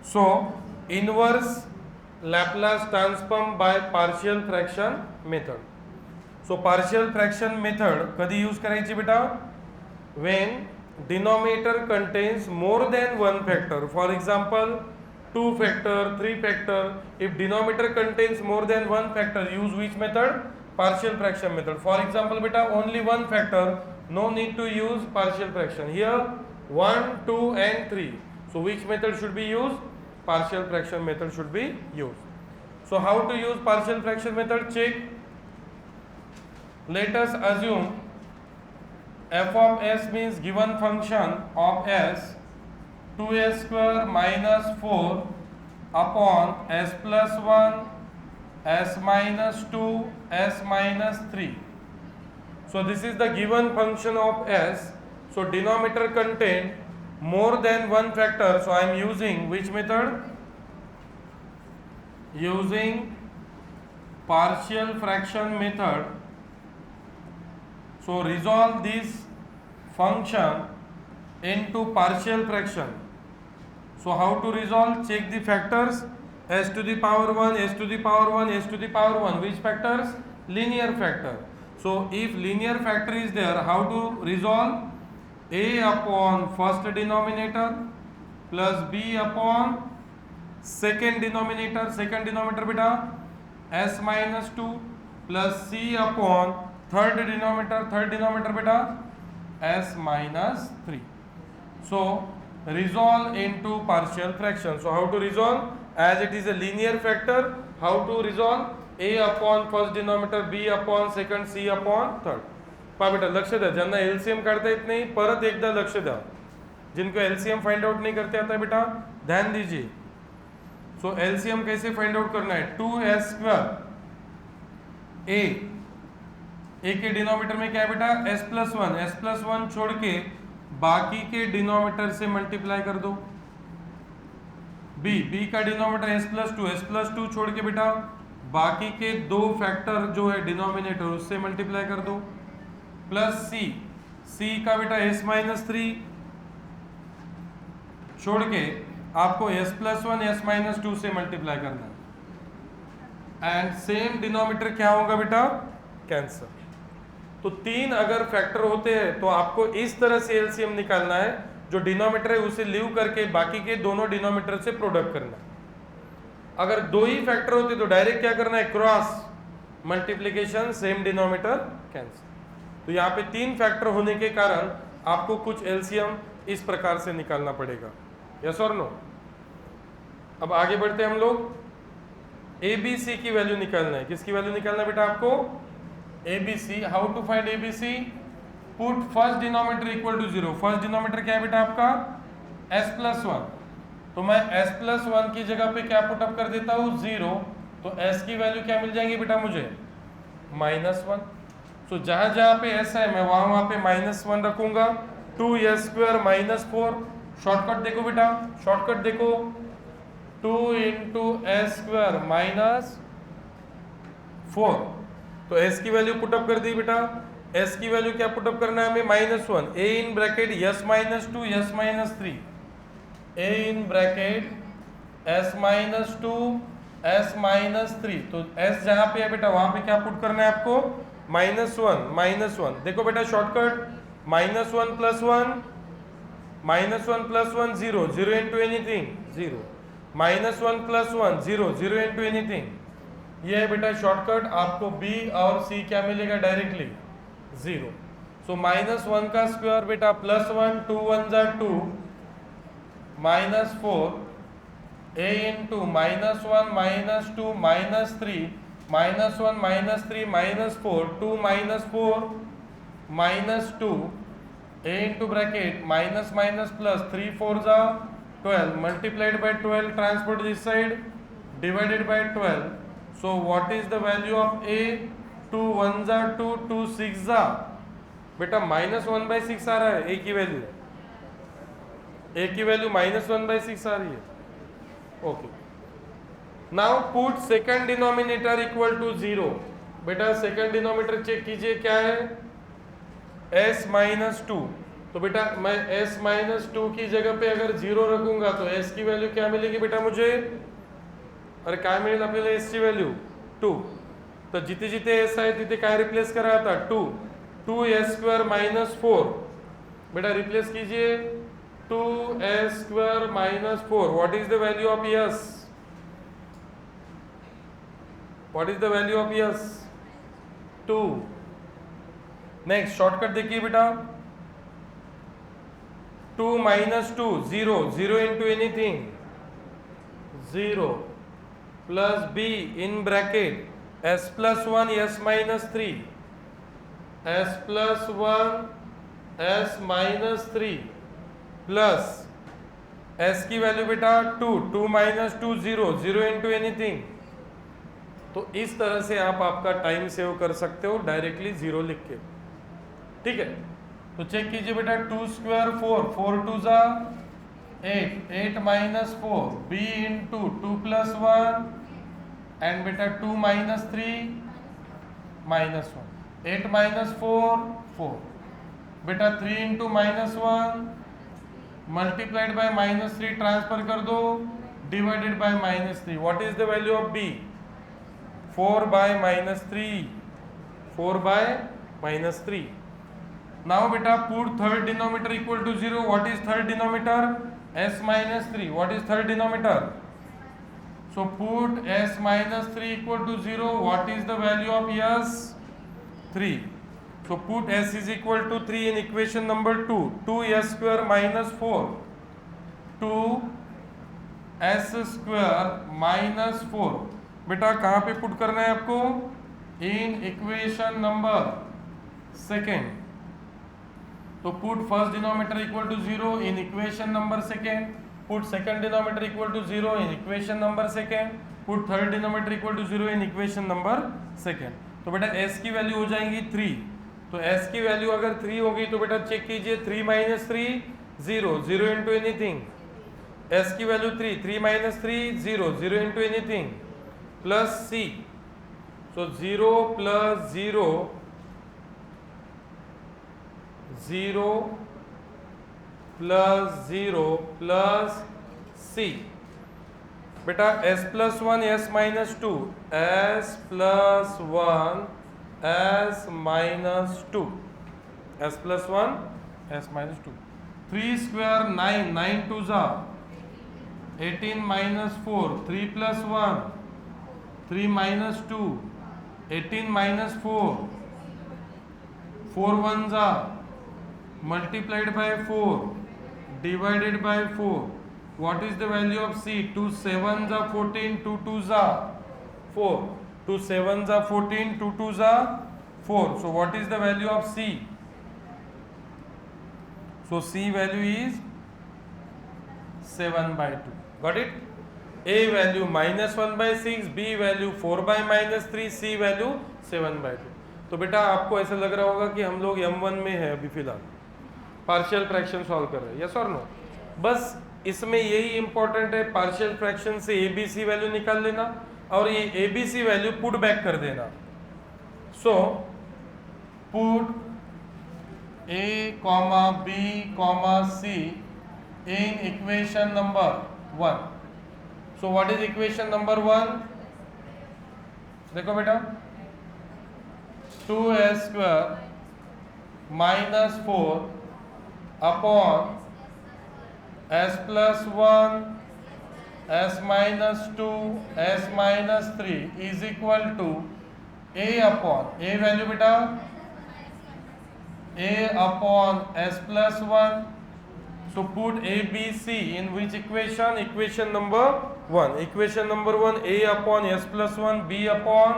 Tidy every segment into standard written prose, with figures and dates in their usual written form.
So inverse Laplace transform by partial fraction method. So partial fraction method कधी use करायची बेटा? When denominator contains more than one factor. For example, 2 factor, 3 factor. If denominator contains more than one factor, use which method? Partial fraction method. For example, beta, only one factor, no need to use partial fraction. Here 1, 2 and 3. So which method should be used? Partial fraction method should be used. So how to use partial fraction method? Check. Let us assume f of s means given function of s 2s square minus 4 upon s plus 1, s minus 2, s minus 3. So this is the given function of s. So denominator contain more than one factor. So I am using which method? Using partial fraction method. So resolve this function into partial fraction. So how to resolve? Check the factors. S to the power 1, s to the power 1, s to the power 1. Which factors? Linear factor. So if linear factor is there, how to resolve? A upon first denominator plus b upon second denominator. Second denominator beta s minus 2 plus c upon third denominator. Third denominator beta s minus 3. So resolve into partial fraction. So how to resolve? As it is a linear factor, how to resolve? A upon first denominator, b upon second, c upon third. पहा बेटा लक्ष द्या, ज्यांना LCM काढता येत नाही परत एकदा लक्ष द्या. जिनको एलसीएम फाइंड आउट नहीं करते आता बेटा ध्यान दीजिए. सो एलसीएम कैसे फाइंड आउट करना है? 2s स्क्वायर ए के डिनोमिनेटर में क्या है बेटा? s प्लस वन छोड़ के बाकी के डिनोमिनेटर से मल्टीप्लाई कर दो. बी का डिनोमिनेटर s प्लस टू छोड़ के बेटा बाकी के दो फैक्टर जो है डिनोमिनेटर उससे मल्टीप्लाई कर दो. प्लस सी का बेटा s माइनस 3 छोड़ के आपको s प्लस 1 s माइनस 2 से मल्टीप्लाई करना है. एंड सेम डिनोमिनेटर क्या होगा बेटा? कैंसल. तो 3 अगर फैक्टर होते हैं तो आपको इस तरह से एलसीएम निकालना है. जो डिनोमिनेटर है उसे लीव करके बाकी के दोनों डिनोमिनेटर से प्रोडक्ट करना है. अगर दो ही फैक्टर होते तो डायरेक्ट क्या करना है? Cross multiplication, same denominator cancel. तो यहाँ पे 3 फैक्टर होने के कारण आपको कुछ एलसीएम इस प्रकार से निकालना पड़ेगा. यस और नो? अब आगे बढ़ते हैं हम लोग. एबीसी की वैल्यू निकालना है. किसकी वैल्यू निकालना है बेटा आपको? ABC. How to find ABC? Put first denominator equal to 0. First denominator क्या है बेटा आपका? s plus 1. तो मैं s प्लस 1 की जगह पे क्या पुटअप कर देता हूँ? 0. तो s की वैल्यू क्या मिल जाएगी बेटा मुझे? -1. सो जहां जहां पे s है मैं वहां पे -1 रखूंगा. 2s square minus 4. शॉर्टकट देखो बेटा, शॉर्टकट देखो. 2 इंटू एस स्क्वायर माइनस 4. तो s की वैल्यू पुटअप कर दी बेटा. s की वैल्यू क्या पुटअप करना है हमें? -1. a in bracket s minus 2 s minus 3. a in bracket s minus 2 s minus 3. तो s जहां पे है बेटा वहां पे क्या पुट करना है आपको? -1. देखो बेटा shortcut. -1 plus 1 0. 0 into anything 0. -1 plus 1 0. 0 into anything. ये है बेटा शॉर्टकट. आपको b और c क्या मिलेगा? डायरेक्टली 0. सो -1 का स्क्वायर बेटा +1. 2 1 जा 2 -4. a into -1 -2 -3 -1 -3 -4 2 -4 -2 a into bracket minus plus 3 4 जा 12 multiplied by 12 transport this side divided by 12. So what is the value of a? 2 1 जा 2 2 6 जा बेटा -1/6 आ रहा है. a की वैल्यू -1/6 आ रही है. Okay. Now put second denominator equal to 0. बेटा सेकंड डिनोमिनेटर चेक कीजिए क्या है? s -2. तो बेटा मैं s माइनस टू की जगह पे अगर 0 रखूंगा तो s की वैल्यू क्या मिलेगी बेटा मुझे? अरे काय मिळेल आपल्याला s ची व्हॅल्यू 2. तर जिथे जिथे s आहे तिथे काय रिप्लेस करा आता 2. 2s² माइनस 4 बेटा रिप्लेस कीजिए 2s² minus 4. What is the value of s? What is the value of s? 2. Next shortcut देखिए बेटा 2 minus 2 0 0 into anything 0 plus b in bracket s plus 1 s minus 3 s plus 1 s minus 3 plus s की value बेटा 2 2 minus 2 0 0 into anything. तो इस तरह से आप आपका टाइम सेव कर सकते हो डायरेक्टली 0 लिख के. ठीक है, तो चेक कीजिए बेटा 2² 4 4 2 जा 8 8 minus 4 b into 2 plus 1 and बेटा 2 माइनस 3 माइनस 1 8 माइनस 4 4 बेटा 3 into minus 1 multiplied by minus 3 transfer कर दो divided by minus 3. What is the value of b? 4 bye minus 3 4 bye minus 3. Now beta put third denominator equal to 0. What is third denominator? S minus 3. What is third denominator? So put S minus 3 equal to 0. What is the value of S? 3. So put S is equal to 3 in equation number 2. 2s² minus 4. 2s² minus 4. बेटा कहाँ पे put करना है आपको? इन equation number second. तो put first denominator equal to 0 in equation number second, put second denominator equal to 0 in equation number second, put third denominator equal to 0 in equation number second. तो बेटा s की value हो जाएंगी 3. तो s की value अगर 3 होगी तो बेटा चेक कीजिए 3 माइनस 3 0 0 इंटू एनीथिंग. s की value 3 3 minus 3 0 0 into anything plus c. सो 0 प्लस 0 0 प्लस 0 प्लस c. बेटा s plus 1 s minus 2 s plus 1 s minus 2 s plus 1 s minus 2. 3² 9 9 2 जा 18 माइनस 4 3 प्लस 1 3 माइनस 2 18 माइनस 4 4 1 जा multiplied by 4 divided by 4. What is the value of c? 2 7 जा 14 2 2 जा 4 2 7 जा 14 2 2 जा 4. So what is the value of c? So c value is 7 by 2. Got it? a value minus 1 by 6, b value 4 by minus 3, c value 7 by 2. तो बेटा आपको ऐसा लग रहा होगा कि हम लोग m1 में है अभी फिलहाल, पार्शियल फ्रैक्शन सॉल्व कर रहे हैं. यस और नो? बस इसमें यही इंपॉर्टेंट है, पार्शियल फ्रैक्शन से ए बी सी वैल्यू निकाल लेना और ये A B C value put back कर देना. So put A comma B comma C in equation number 1. So what is equation number 1? देखो बेटा 2s² minus 4 upon s plus 1 s minus 2 s minus 3 is equal to a upon a value बेटा a upon s plus 1. So put a b c in which equation? Equation number 1. Equation number 1 a upon s plus 1 b upon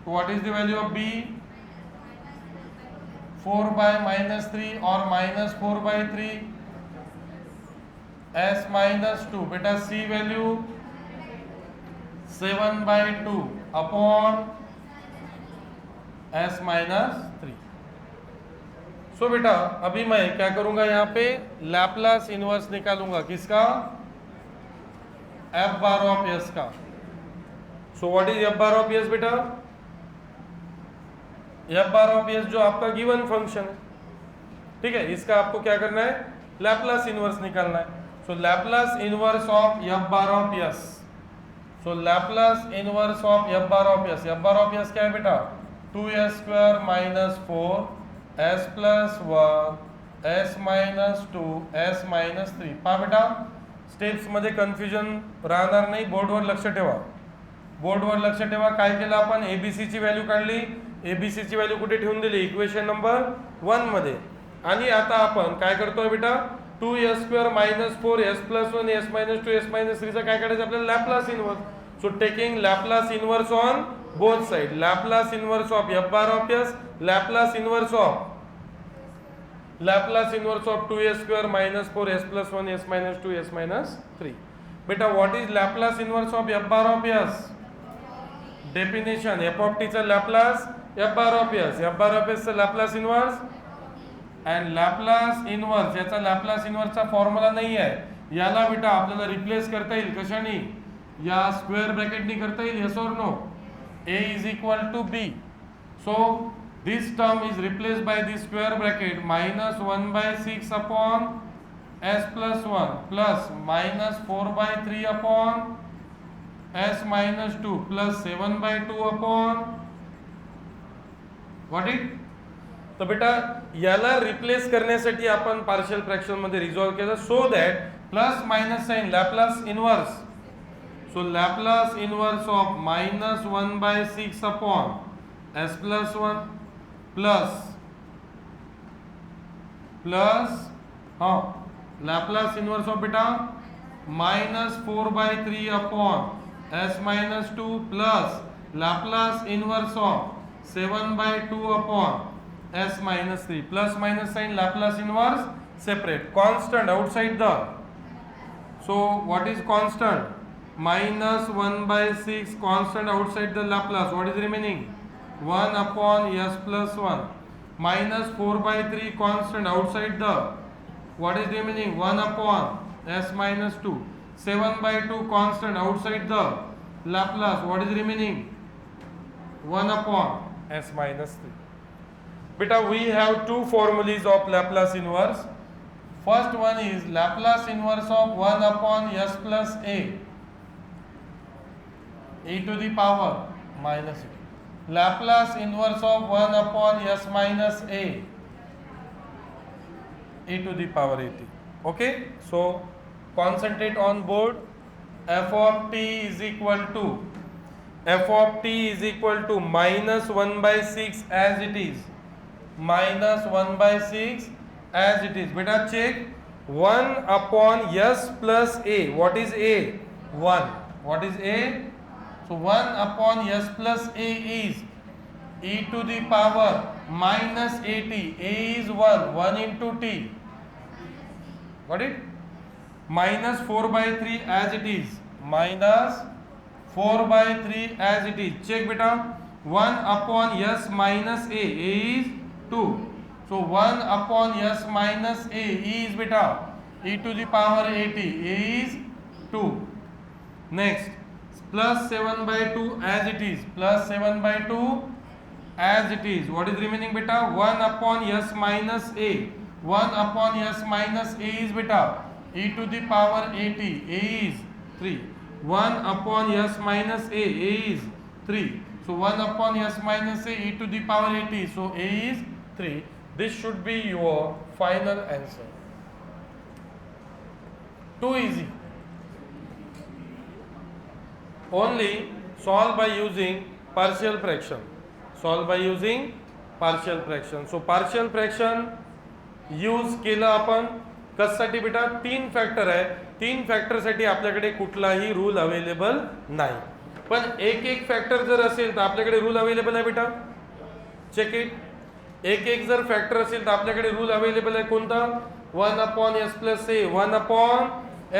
what is the value of b? 4 by minus 3 और minus 4 by 3 s minus 2. बेटा c value 7 by 2 upon s minus 3. सो बेटा अभी मैं क्या करूंगा, यहाँ पे Laplace inverse निकालूंगा. किसका? f बार ऑफ s का. सो what is f bar of s बेटा? f बार ऑफ s जो आपका गिवन फंक्शन है. ठीक है, इसका आपको क्या करना है, लैप्लास इनवर्स निकालना है। So Laplace inverse of F bar of S, so Laplace inverse of F bar of S, F bar of S क्या है बेटा, 2s² minus 4 s plus 1 s minus 2 s minus 3। पहा बेटा, स्टेप्स मध्ये confusion राहणार नाही, बोर्डवर लक्ष ठेवा, बोर्डवर लक्ष ठेवा। काय केलं आपण, एबीसी ची व्हॅल्यू काढली, एबीसी ची व्हॅल्यू कुठे ठेवून दिली, इक्वेशन नंबर 1 मध्ये। आणि आता आपण काय करतोय बेटा, 2s² minus 4 s plus 1 s minus 2 s minus 3 चा काय काढायचं आपल्याला, Laplace inverse. So taking Laplace inverse on both side, Laplace inverse of f bar of s, Laplace inverse of 2s² minus 4 s plus 1 s minus 2 s minus 3। बेटा what is Laplace inverse of f bar of s? Definition, f of t चा Laplace f bar of s, f bar of s चा Laplace inverse, and Laplace inverse याचा Laplace inverse चा formula नाही आहे, याला बेटा आपल्याला रिप्लेस करता येईल कशाने, या स्क्वेअर ब्रॅकेटनी करता येईल, yes or no, a is equal to b, so this term is replaced by the square bracket minus 1 by 6 upon s plus 1 plus minus 4 by 3 upon s minus 2 plus 7 by 2 upon what it। तो बेटा याला replace करण्यासाठी आपण partial fraction मध्ये resolve केलं, so that plus minus sign Laplace inverse, so Laplace inverse of minus 1 by 6 upon s plus 1 plus हाँ Laplace inverse of बेटा minus 4 by 3 upon s minus 2 plus Laplace inverse of 7 by 2 upon s minus 3 plus minus sign Laplace inverse separate, constant outside the, so what is constant, minus 1 by 6 constant outside the Laplace, what is remaining 1 upon s plus 1 minus 4 by 3 constant outside the, what is remaining 1 upon s minus 2, 7 by 2 constant outside the Laplace, what is remaining 1 upon s minus 3। beta we have two formulas of Laplace inverse, first one is Laplace inverse of 1 upon s plus a e to the power minus a, Laplace inverse of 1 upon s minus a e to the power at। okay, so concentrate on board, f of t is equal to minus 1 by 6 as it is, minus 1 by 6 as it is। beta check 1 upon s plus a, what is a, 1, what is a, so 1 upon s plus a is e to the power minus at, a is 1 into t, got it, minus 4 by 3 as it is, minus 4 by 3 as it is। check beta 1 upon s minus a is 2, so 1 upon s minus a is beta e to the power at, a is 2, next plus 7 by 2 as it is, plus 7 by 2 as it is, what is remaining beta 1 upon s minus a, 1 upon s minus a is beta e to the power at, a is 3, 1 upon s minus a is 3, so 1 upon s minus a e to the power at, so a is 3। this should be your final answer, too easy, only solve by using partial fraction, solve by using partial fraction। so partial fraction use केलं आपण कशासाठी बेटा, 3 factor आहे, 3 factor साठी आपल्याकडे कुठलाही rule available नाही, पण एक एक फॅक्टर जर असेल तर आपल्याकडे रूल अवेलेबल आहे बेटा, चेक इट, एक एक जर फॅक्टर असेल तर आपल्याकडे रूल अवेलेबल आहे कोणता, 1 upon s plus a, 1 upon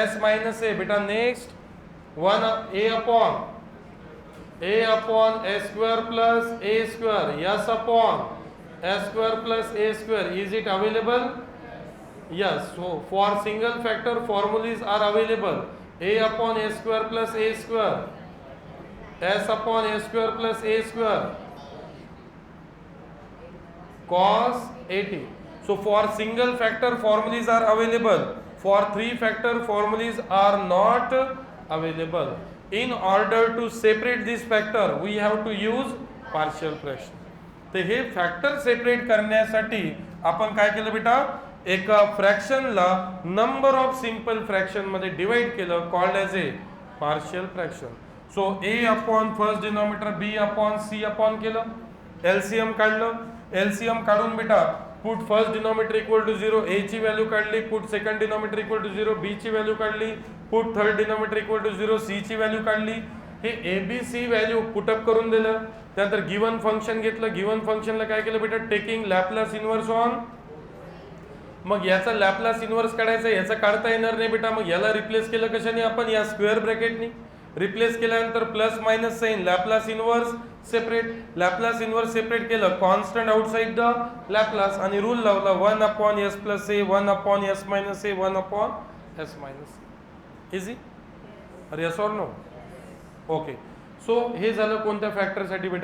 s minus a, बेटा next 1 a upon s square plus a square, yes upon s square plus a square, is it available, yes, so for single factor formulas are available, a upon s square plus a square, s upon a square plus a square cos 80, So for single factor formulas are available, for 3 factor formulas are not available. In order to separate this factor we have to use partial fraction. तर हे factor separate करण्यासाठी आपण काय केलं बेटा, एका फ्रॅक्शनला number of simple fraction मध्ये divide केलं, called as a partial fraction. So a upon first denominator b upon c upon केलं, एलसीएम काढलं. एलसीएम काढून बेटा put first denominator equal to 0, a ची व्हॅल्यू काढली, put second denominator equal to 0, b ची value काढली, put third denominator equal to 0, c ची value काढली. हे एबीसी व्हॅल्यू पुटअप करून दिलं. त्यानंतर गिवन फंक्शन घेतलं, गिवन फंक्शनला काय केलं बेटा, टेकिंग लॅपलास इन्व्हर्स ऑन. मग याचा लॅपलास इन्व्हर्स काढायचा, याचा काढता येणार नाही बेटा, मग याला रिप्लेस केलं कशाने आपण, या स्क्वेअर ब्रॅकेटनी. रिप्लेस केल्यानंतर plus minus sign, Laplace inverse separate, Laplace inverse separate केलं, कॉन्स्टंट आउटसाइड द लॅपलास, आणि रूल लावला 1 upon S plus A, 1 upon S minus A, 1 upon S minus. Easy. अरे yes or no? Okay. So हे झालं कोणत्या फॅक्टरसाठी बेटा,